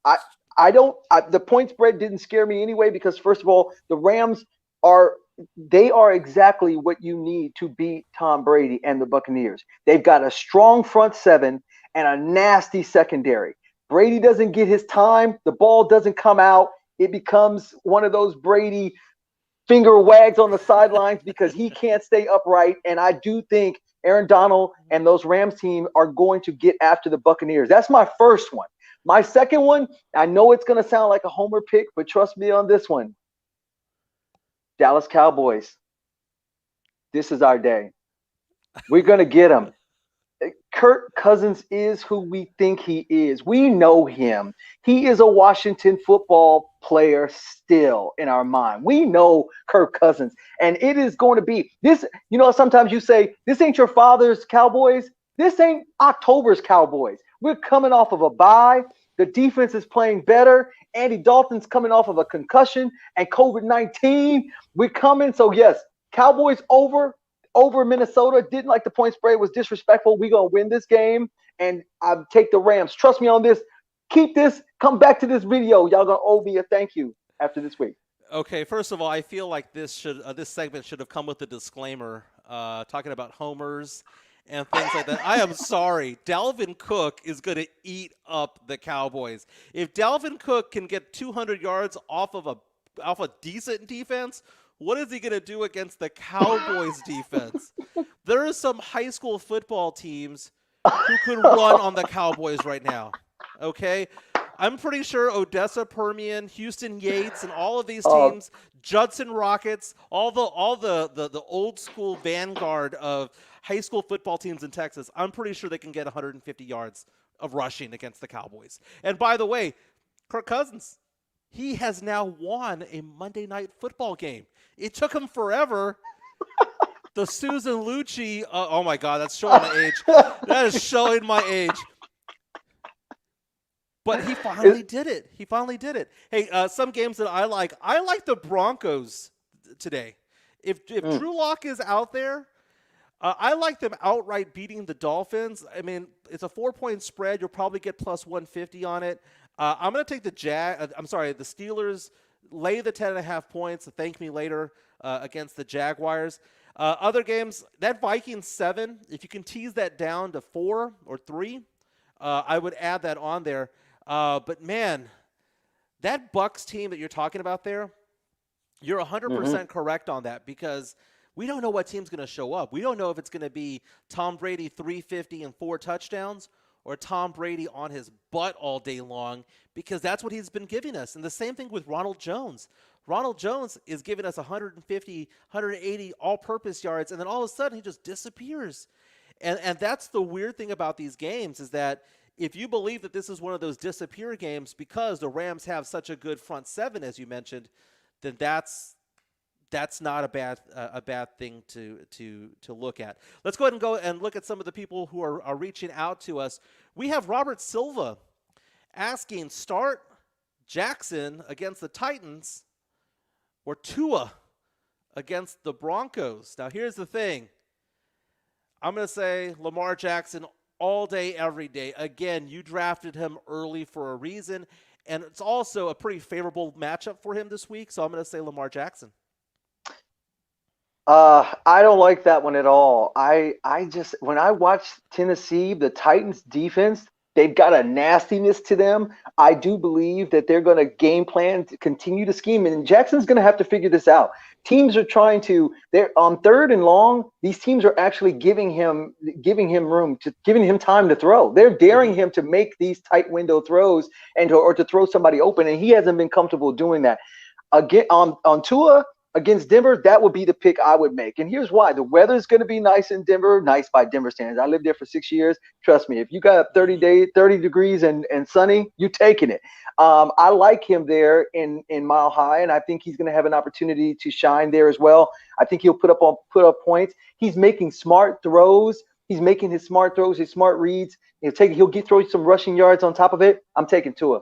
The point spread didn't scare me anyway because first of all, the Rams are exactly what you need to beat Tom Brady and the Buccaneers. They've got a strong front seven and a nasty secondary. Brady doesn't get his time. The ball doesn't come out. It becomes one of those Brady finger wags on the sidelines because he can't stay upright. And I do think Aaron Donald and those Rams team are going to get after the Buccaneers. That's my first one. My second one, I know it's going to sound like a homer pick, but trust me on this one. Dallas Cowboys. This is our day. We're going to get them. Kirk Cousins is who we think he is. We know him. He is a Washington football player still in our mind. We know Kirk Cousins. And it is going to be this. You know, sometimes you say, this ain't your father's Cowboys. This ain't October's Cowboys. We're coming off of a bye. The defense is playing better. Andy Dalton's coming off of a concussion and COVID-19. We're coming. So, yes, Cowboys over Minnesota. Didn't like the point spread. Was disrespectful. We're going to win this game. And I take the Rams. Trust me on this. Keep this. Come back to this video. Y'all going to owe me a thank you after this week. Okay, first of all, I feel like this segment should have come with a disclaimer talking about homers and things like that. I am sorry. Dalvin Cook is going to eat up the Cowboys. If Dalvin Cook can get 200 yards off a decent defense, what is he going to do against the Cowboys defense? There are some high school football teams who could run on the Cowboys right now. Okay? I'm pretty sure Odessa Permian, Houston Yates, and all of these teams, Judson Rockets, all the old school vanguard of high school football teams in Texas, I'm pretty sure they can get 150 yards of rushing against the Cowboys. And by the way, Kirk Cousins, he has now won a Monday Night Football game. It took him forever. The Susan Lucci, oh my God, that's showing my age. That is showing my age. But he finally did it. He finally did it. Hey, some games that I like the Broncos today. If Drew Locke is out there, I like them outright beating the Dolphins. I mean, it's a 4-point spread. You'll probably get plus 150 on it. I'm going to take the Steelers, lay the 10.5 points. Thank me later against the Jaguars. Other games, that Vikings 7, if you can tease that down to 4 or 3, I would add that on there. But, man, that Bucs team that you're talking about there, you're 100% correct on that because we don't know what team's going to show up. We don't know if it's going to be Tom Brady 350 and 4 touchdowns or Tom Brady on his butt all day long because that's what he's been giving us. And the same thing with Ronald Jones. Ronald Jones is giving us 150, 180 all-purpose yards, and then all of a sudden he just disappears. And that's the weird thing about these games is that if you believe that this is one of those disappear games because the Rams have such a good front seven, as you mentioned, then that's not a bad thing to look at. Let's go ahead and look at some of the people who are reaching out to us. We have Robert Silva asking, start Jackson against the Titans or Tua against the Broncos. Now, here's the thing. I'm going to say Lamar Jackson all day, every day. Again, you drafted him early for a reason, And it's also a pretty favorable matchup for him this week, so I'm going to say Lamar Jackson. I don't like that one at all. I just, when I watch Tennessee, the Titans defense, they've got a nastiness to them. I do believe that they're going to game plan to continue to scheme, and Jackson's going to have to figure this out. Teams are trying to, they're on 3rd and long. These teams are actually giving him room, giving him time to throw. They're daring him to make these tight window throws or to throw somebody open, and he hasn't been comfortable doing that. Again, on Tua against Denver, that would be the pick I would make. And here's why. The weather's going to be nice in Denver, nice by Denver standards. I lived there for 6 years. Trust me, if you got 30 degrees and sunny, you're taking it. I like him there in Mile High, and I think he's going to have an opportunity to shine there as well. I think he'll put up points. He's making smart throws. He's making his smart throws, his smart reads. He'll throw some rushing yards on top of it. I'm taking Tua.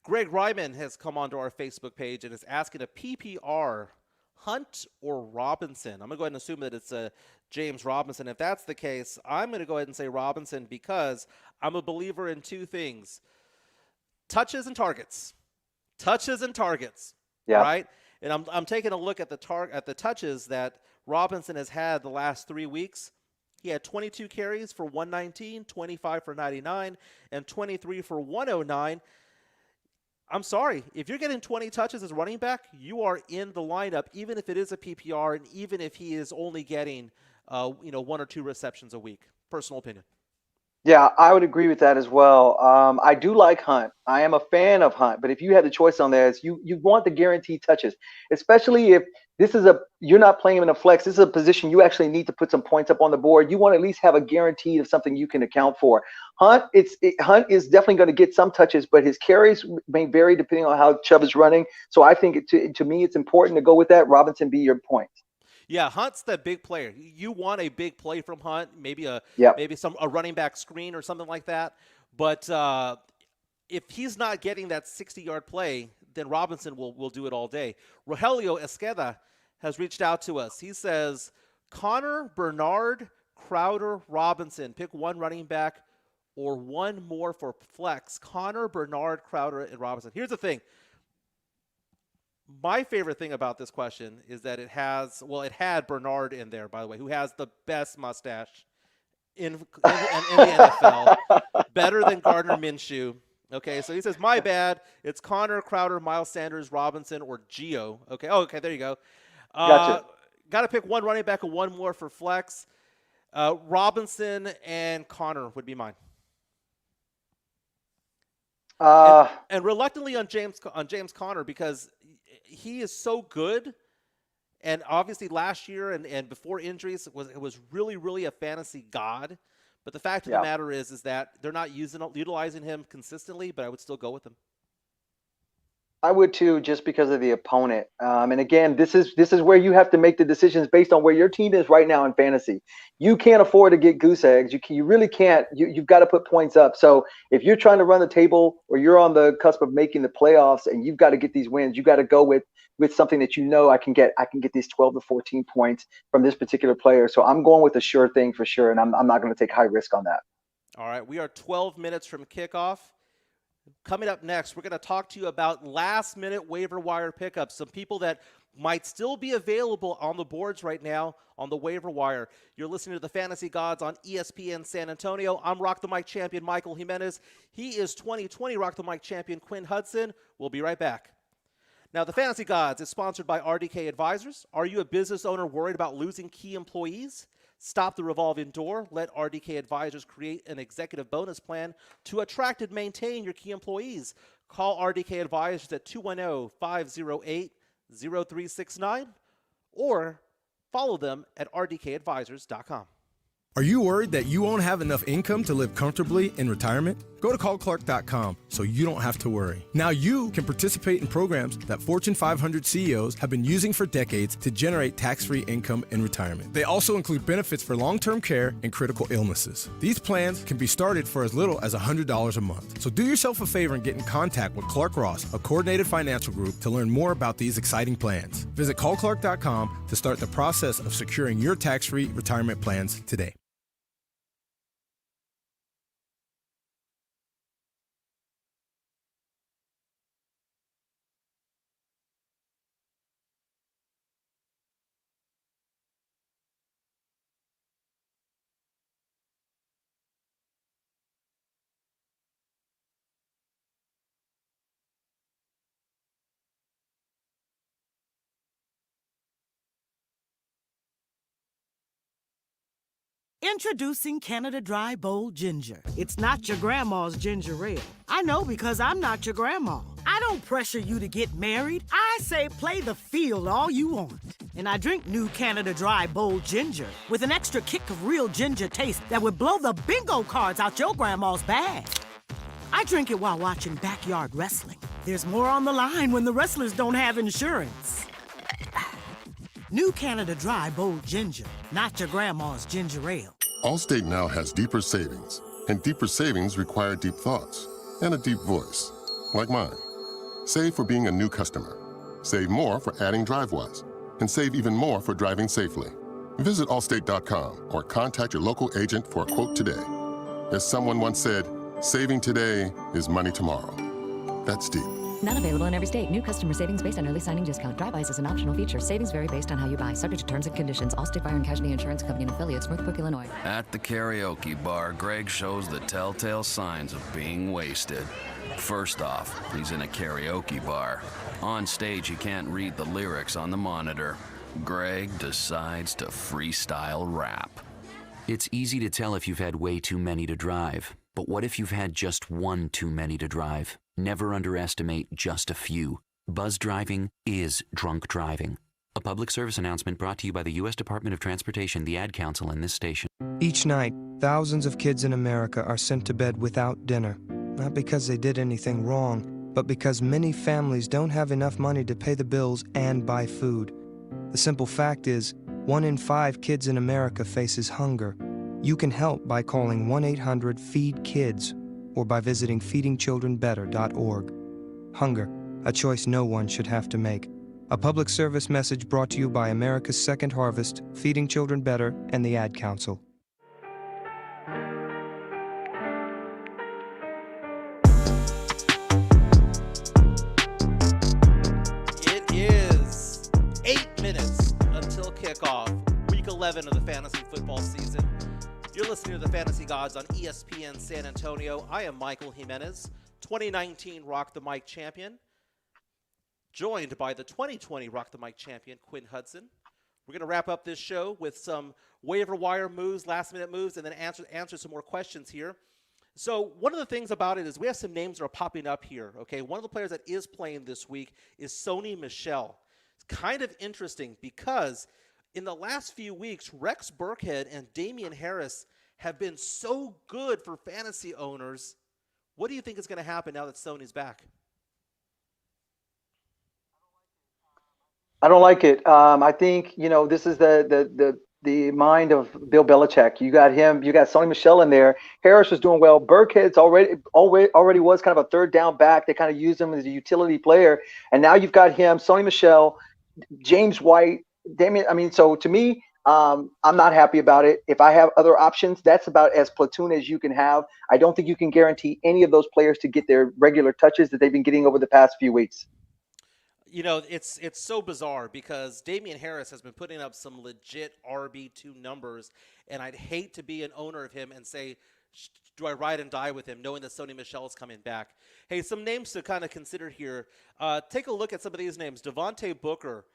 Greg Ryman has come onto our Facebook page and is asking a PPR, Hunt or Robinson. I'm going to go ahead and assume that it's James Robinson. If that's the case, I'm going to go ahead and say Robinson because I'm a believer in 2 things. Touches and targets. Yeah. Right? And I'm taking a look at the touches that Robinson has had the last 3 weeks. He had 22 carries for 119, 25 for 99, and 23 for 109. I'm sorry, if you're getting 20 touches as running back, you are in the lineup, even if it is a PPR and even if he is only getting 1 or 2 receptions a week. Personal opinion. Yeah, I would agree with that as well. I do like Hunt. I am a fan of Hunt, but if you had the choice on there, you want the guaranteed touches, especially if you're not playing him in a flex. This is a position you actually need to put some points up on the board. You want to at least have a guarantee of something you can account for. Hunt is definitely going to get some touches, but his carries may vary depending on how Chubb is running. So I think to me, it's important to go with that. Robinson be your point. Yeah, Hunt's the big player. You want a big play from Hunt, maybe a running back screen or something like that. But if he's not getting that 60-yard play, then Robinson will do it all day. Rogelio Esqueda has reached out to us. He says, Connor, Bernard, Crowder, Robinson. Pick one running back or one more for flex. Connor, Bernard, Crowder, and Robinson. Here's the thing. My favorite thing about this question is that it had Bernard in there, by the way, who has the best mustache in the NFL, better than Gardner Minshew. Okay, so he says, my bad. It's Connor, Crowder, Miles Sanders, Robinson, or Gio. Okay, okay, there you go. Gotcha. Got to pick one running back and one more for flex. Robinson and Connor would be mine. And reluctantly on James Conner because he is so good, and obviously last year and before injuries it was really, really a fantasy god. But the fact of the matter is that they're not utilizing him consistently. But I would still go with him. I would too, just because of the opponent. And again, this is where you have to make the decisions based on where your team is right now in fantasy. You can't afford to get goose eggs. You really can't. You've got to put points up. So if you're trying to run the table or you're on the cusp of making the playoffs and you've got to get these wins, you got to go with something that I can get these 12 to 14 points from this particular player. So I'm going with a sure thing for sure, and I'm not going to take high risk on that. All right, we are 12 minutes from kickoff. Coming up next, we're going to talk to you about last-minute waiver wire pickups, some people that might still be available on the boards right now on the waiver wire. You're listening to the Fantasy Gods on ESPN San Antonio. I'm Rock the Mic champion Michael Jimenez. He is 2020 Rock the Mic champion Quinn Hudson. We'll be right back. Now, the Fantasy Gods is sponsored by RDK Advisors. Are you a business owner worried about losing key employees? Stop the revolving door. Let RDK Advisors create an executive bonus plan to attract and maintain your key employees. Call RDK Advisors at 210-508-0369 or follow them at rdkadvisors.com. Are you worried that you won't have enough income to live comfortably in retirement? Go to callclark.com so you don't have to worry. Now you can participate in programs that Fortune 500 CEOs have been using for decades to generate tax-free income in retirement. They also include benefits for long-term care and critical illnesses. These plans can be started for as little as $100 a month. So do yourself a favor and get in contact with Clark Ross, a coordinated financial group, to learn more about these exciting plans. Visit callclark.com to start the process of securing your tax-free retirement plans today. Introducing Canada Dry Bold Ginger. It's not your grandma's ginger ale. I know because I'm not your grandma. I don't pressure you to get married. I say play the field all you want. And I drink new Canada Dry Bold Ginger with an extra kick of real ginger taste that would blow the bingo cards out your grandma's bag. I drink it while watching backyard wrestling. There's more on the line when the wrestlers don't have insurance. New Canada Dry Bold Ginger, not your grandma's ginger ale. Allstate now has deeper savings, and deeper savings require deep thoughts and a deep voice, like mine. Save for being a new customer. Save more for adding DriveWise, and save even more for driving safely. Visit allstate.com or contact your local agent for a quote today. As someone once said, saving today is money tomorrow. That's deep. Not available in every state. New customer savings based on early signing discount. Drive-bys is an optional feature. Savings vary based on how you buy. Subject to terms and conditions. Allstate Fire and Casualty Insurance Company and affiliates, Northbrook, Illinois. At the karaoke bar, Greg shows the telltale signs of being wasted. First off, he's in a karaoke bar. On stage, he can't read the lyrics on the monitor. Greg decides to freestyle rap. It's easy to tell if you've had way too many to drive. But what if you've had just one too many to drive? Never underestimate just a few. Buzz driving is drunk driving. A public service announcement brought to you by the U.S. Department of Transportation, the Ad Council, and this station. Each night, thousands of kids in America are sent to bed without dinner. Not because they did anything wrong, but because many families don't have enough money to pay the bills and buy food. The simple fact is, 1 in 5 kids in America faces hunger. You can help by calling 1-800-FEED-KIDS or by visiting feedingchildrenbetter.org. Hunger, a choice no one should have to make. A public service message brought to you by America's Second Harvest, Feeding Children Better, and the Ad Council. It is 8 minutes until kickoff, week 11 of the fantasy football season. You're listening to the Fantasy Gods on ESPN San Antonio. I am Michael Jimenez, 2019 Rock the Mic champion, joined by the 2020 Rock the Mic champion, Quinn Hudson. We're going to wrap up this show with some waiver wire moves, last-minute moves, and then answer some more questions here. So one of the things about it is we have some names that are popping up here, okay? One of the players that is playing this week is Sony Michel. It's kind of interesting because in the last few weeks, Rex Burkhead and Damian Harris have been so good for fantasy owners. What do you think is going to happen now that Sony's back? I don't like it. I think, this is the mind of Bill Belichick. You got him. You got Sony Michel in there. Harris was doing well. Burkhead's already was kind of a third down back. They kind of used him as a utility player. And now you've got him, Sony Michel, James White, Damian. So to me, I'm not happy about it. If I have other options, that's about as platoon as you can have. I don't think you can guarantee any of those players to get their regular touches that they've been getting over the past few weeks. It's so bizarre because Damian Harris has been putting up some legit RB2 numbers, and I'd hate to be an owner of him and say, do I ride and die with him, knowing that Sony Michel is coming back? Hey, some names to kind of consider here. Take a look at some of these names. Devontae Booker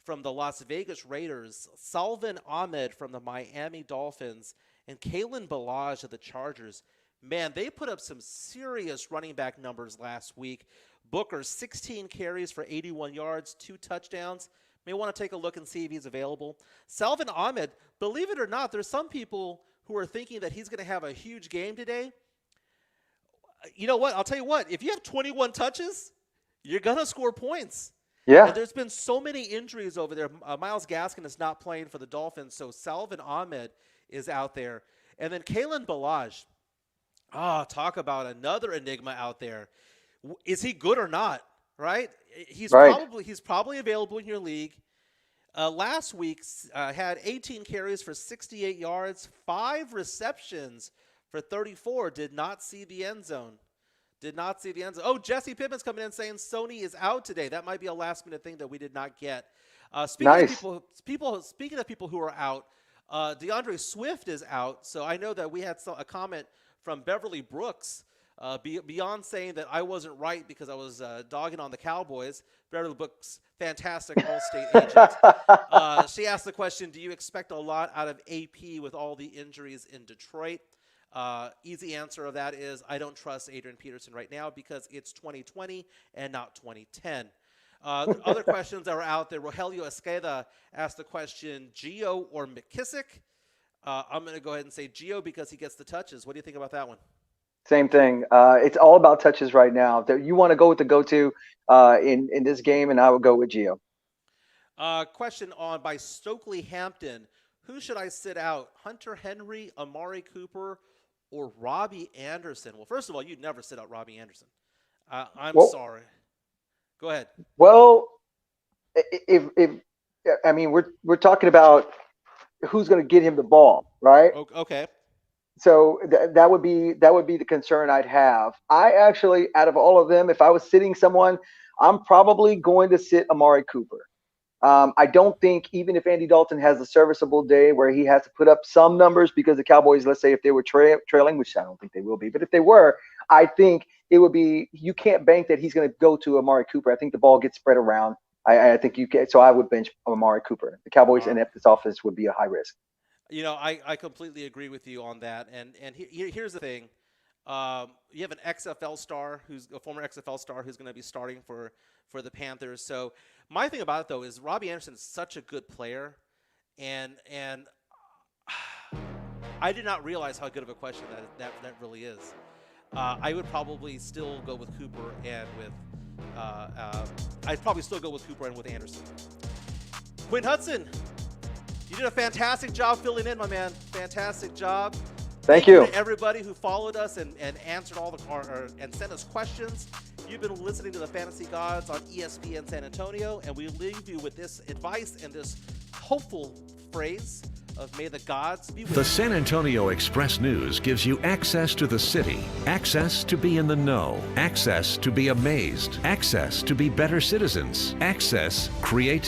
from the Las Vegas Raiders, Salvin Ahmed from the Miami Dolphins, and Kalen Ballage of the Chargers. Man, they put up some serious running back numbers last week. Booker, 16 carries for 81 yards, 2 touchdowns. May want to take a look and see if he's available. Salvin Ahmed, believe it or not, there's some people who are thinking that he's going to have a huge game today. You know what? I'll tell you what. If you have 21 touches, you're going to score points. Yeah. And there's been so many injuries over there. Myles Gaskin is not playing for the Dolphins, so Salvin Ahmed is out there. And then Kalen Ballage. Talk about another enigma out there. Is he good or not, right? He's probably available in your league. Last week had 18 carries for 68 yards, 5 receptions for 34. Did not see the end zone. Oh, Jesse Pittman's coming in saying Sony is out today. That might be a last-minute thing that we did not get. Speaking of people who are out, Deandre Swift is out. So I know that we had a comment from Beverly Brooks Beyond saying that I wasn't right because I was dogging on the Cowboys, Beverly Book's fantastic All-State agent. She asked the question, do you expect a lot out of AP with all the injuries in Detroit? Easy answer of that is I don't trust Adrian Peterson right now because it's 2020 and not 2010. Other questions that are out there, Rogelio Esqueda asked the question, Gio or McKissick? I'm going to go ahead and say Gio because he gets the touches. What do you think about that one? Same thing. It's all about touches right now. You want to go with the go-to in this game, and I would go with Gio. Question by Stokely Hampton. Who should I sit out? Hunter Henry, Amari Cooper, or Robbie Anderson? Well, first of all, you'd never sit out Robbie Anderson. I'm sorry. Go ahead. Well, if I mean we're talking about who's going to get him the ball, right? Okay. So that would be the concern I'd have. I actually, out of all of them, if I was sitting someone, I'm probably going to sit Amari Cooper. I don't think even if Andy Dalton has a serviceable day where he has to put up some numbers because the Cowboys, let's say if they were trailing, which I don't think they will be, but if they were, I think it would be, you can't bank that he's going to go to Amari Cooper. I think the ball gets spread around. I think you can. So I would bench Amari Cooper. The Cowboys and this offense would be a high risk. You know, I completely agree with you on that. And here's the thing. You have an XFL star a former XFL star who's going to be starting for the Panthers. So my thing about it, though, is Robbie Anderson is such a good player. And I did not realize how good of a question that really is. I would probably still go with Cooper and with I'd probably still go with Cooper and with Anderson. Quinn Hudson, you did a fantastic job filling in, my man. Fantastic job. Thank you to everybody who followed us and answered all and sent us questions. You've been listening to the Fantasy Gods on ESPN San Antonio, and we leave you with this advice and this hopeful phrase of may the gods be with you. The San Antonio Express News gives you access to the city, access to be in the know, access to be amazed, access to be better citizens, access creativity.